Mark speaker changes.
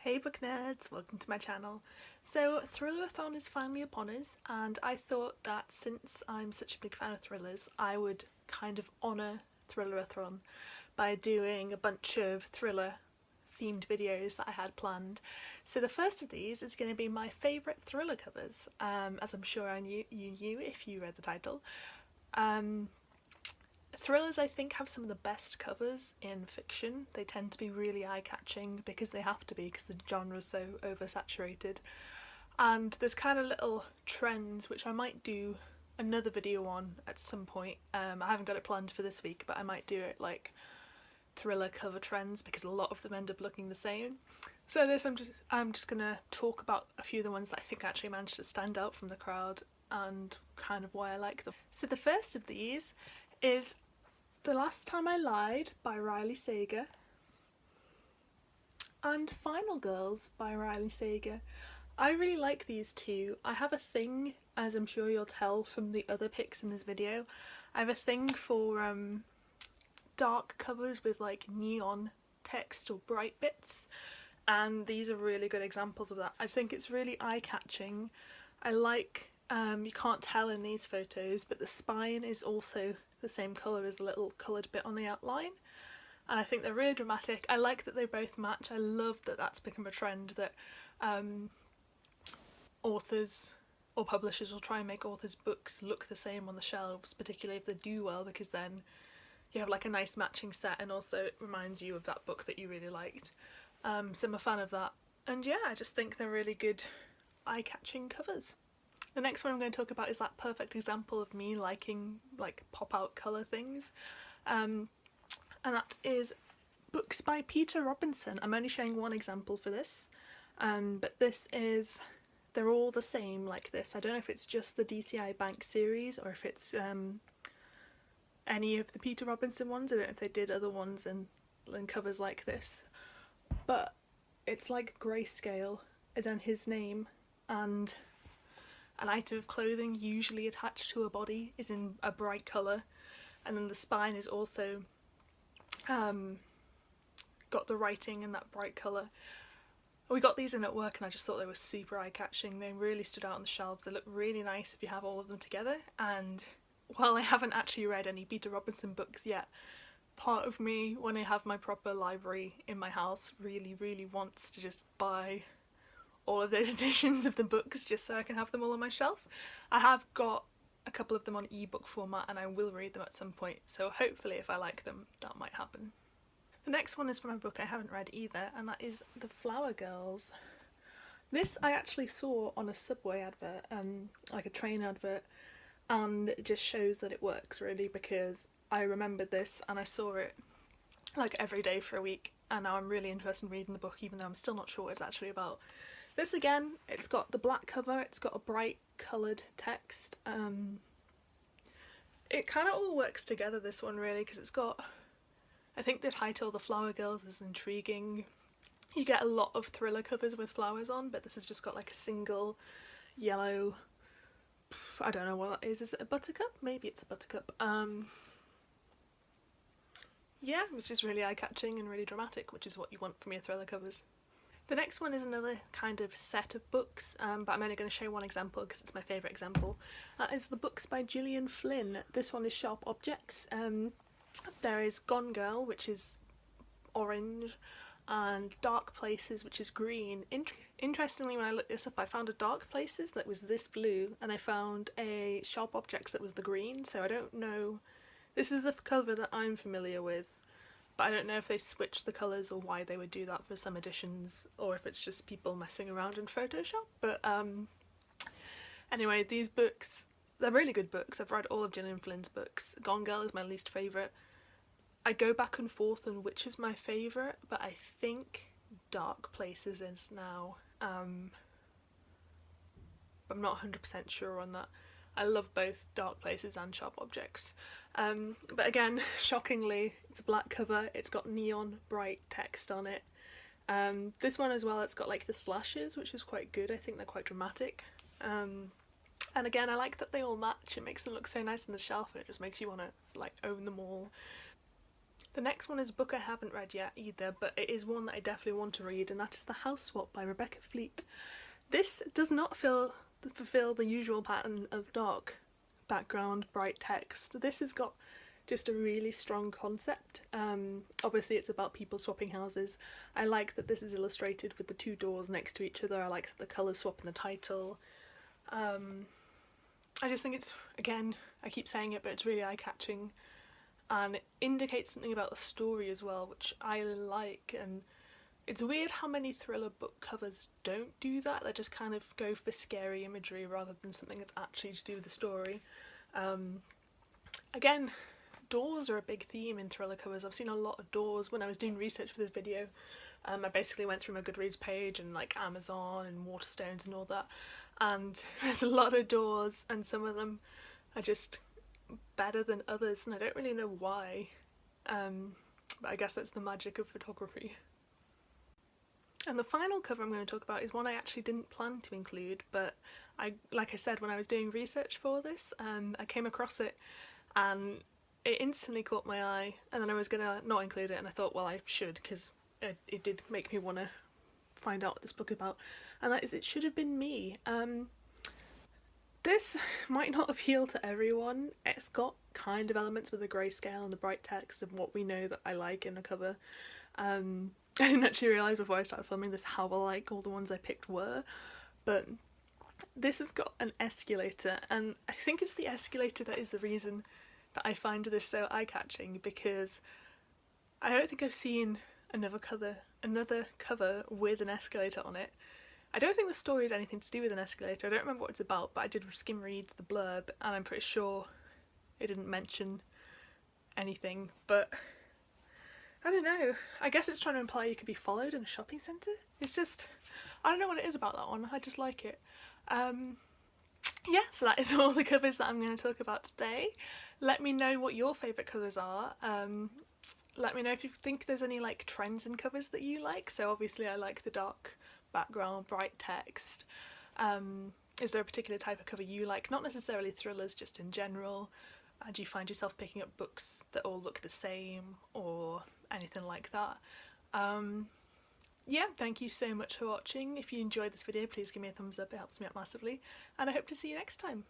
Speaker 1: Hey book nerds, welcome to my channel. So Thrillerathon is finally upon us, and I thought that since I'm such a big fan of thrillers, I would kind of honour Thrillerathon by doing a bunch of thriller themed videos that I had planned. So the first of these is going to be my favourite thriller covers, as I'm sure you knew if you read the title. Thrillers, I think, have some of the best covers in fiction. They tend to be really eye-catching because they have to be, because the genre's so oversaturated. And there's kind of little trends which I might do another video on at some point. I haven't got it planned for this week, but I might do it like thriller cover trends because a lot of them end up looking the same. So I'm just gonna talk about a few of the ones that I think actually managed to stand out from the crowd and kind of why I like them. So the first of these is The Last Time I Lied by Riley Sager and Final Girls by Riley Sager. I really like these two. I have a thing, as I'm sure you'll tell from the other pics in this video, I have a thing for dark covers with like neon text or bright bits, and these are really good examples of that. I think it's really eye-catching. I like, you can't tell in these photos, but the spine is also the same colour as the little coloured bit on the outline, and I think they're really dramatic. I like that they both match. I love that that's become a trend, that authors or publishers will try and make authors' books look the same on the shelves, particularly if they do well, because then you have like a nice matching set and also it reminds you of that book that you really liked. So I'm a fan of that, and yeah, I just think they're really good eye-catching covers. The next one I'm going to talk about is that perfect example of me liking like pop-out colour things, and that is books by Peter Robinson. I'm only showing one example for this, but they're all the same like this. I don't know if it's just the DCI Bank series or if it's any of the Peter Robinson ones. I don't know if they did other ones in covers like this, but it's like grayscale and then his name, and an item of clothing usually attached to a body is in a bright colour, and then the spine is also got the writing in that bright colour. We got these in at work and I just thought they were super eye-catching. They really stood out on the shelves. They look really nice if you have all of them together, and while I haven't actually read any Peter Robinson books yet, part of me, when I have my proper library in my house, really wants to just buy all of those editions of the books just so I can have them all on my shelf. I have got a couple of them on ebook format and I will read them at some point, so hopefully if I like them that might happen. The next one is from a book I haven't read either, and that is The Flower Girls. This I actually saw on a Subway advert, like a train advert, and it just shows that it works really, because I remembered this and I saw it like every day for a week, and now I'm really interested in reading the book even though I'm still not sure what it's actually about. This again, it's got the black cover, it's got a bright coloured text. It kind of all works together, this one, really, because it's got, I think the title, The Flower Girls, is intriguing. You get a lot of thriller covers with flowers on, but this has just got like a single yellow, I don't know what that is it a buttercup? Maybe it's a buttercup. Yeah, it's just really eye-catching and really dramatic, which is what you want from your thriller covers. The next one is another kind of set of books, but I'm only going to show one example because it's my favourite example. That is the books by Gillian Flynn. This one is Sharp Objects. There is Gone Girl, which is orange, and Dark Places, which is green. Interestingly, when I looked this up, I found a Dark Places that was this blue, and I found a Sharp Objects that was the green, so I don't know. This is the cover that I'm familiar with, but I don't know if they switched the colours or why they would do that for some editions, or if it's just people messing around in Photoshop. But anyway, these books, they're really good books. I've read all of Gillian Flynn's books. Gone Girl is my least favourite. I go back and forth on which is my favourite, but I think Dark Places is now. I'm not 100% sure on that. I love both Dark Places and Sharp Objects. But again, shockingly, it's a black cover, it's got neon bright text on it. This one as well, it's got like the slashes, which is quite good. I think they're quite dramatic. And again, I like that they all match. It makes them look so nice on the shelf and it just makes you want to like own them all. The next one is a book I haven't read yet either, but it is one that I definitely want to read, and that is The House Swap by Rebecca Fleet. This does not fulfill the usual pattern of dark background, bright text. This has got just a really strong concept. Obviously it's about people swapping houses. I like that this is illustrated with the two doors next to each other. I like that the colours swap in the title. I just think it's, again, I keep saying it, but it's really eye-catching, and it indicates something about the story as well, which I like. And it's weird how many thriller book covers don't do that. They just kind of go for scary imagery rather than something that's actually to do with the story. Again, doors are a big theme in thriller covers. I've seen a lot of doors. When I was doing research for this video, I basically went through my Goodreads page and like Amazon and Waterstones and all that, and there's a lot of doors, and some of them are just better than others, and I don't really know why, but I guess that's the magic of photography. And the final cover I'm going to talk about is one I actually didn't plan to include, but like I said, when I was doing research for this, I came across it and it instantly caught my eye, and then I was going to not include it, and I thought, well, I should, because it did make me want to find out what this book is about, and that is It Should Have Been Me. This might not appeal to everyone. It's got kind of elements with the grayscale and the bright text of what we know that I like in a cover. I didn't actually realise before I started filming this how alike all the ones I picked were, but this has got an escalator, and I think it's the escalator that is the reason that I find this so eye-catching, because I don't think I've seen another cover with an escalator on it. I don't think the story has anything to do with an escalator. I don't remember what it's about, but I did skim read the blurb and I'm pretty sure it didn't mention anything, but I don't know. I guess it's trying to imply you could be followed in a shopping centre. It's just, I don't know what it is about that one. I just like it. Yeah, so that is all the covers that I'm going to talk about today. Let me know what your favourite covers are. Let me know if you think there's any like trends in covers that you like. So obviously I like the dark background, bright text. Is there a particular type of cover you like? Not necessarily thrillers, just in general. Do you find yourself picking up books that all look the same or anything like that? Yeah, thank you so much for watching. If you enjoyed this video, please give me a thumbs up, it helps me out massively, and I hope to see you next time.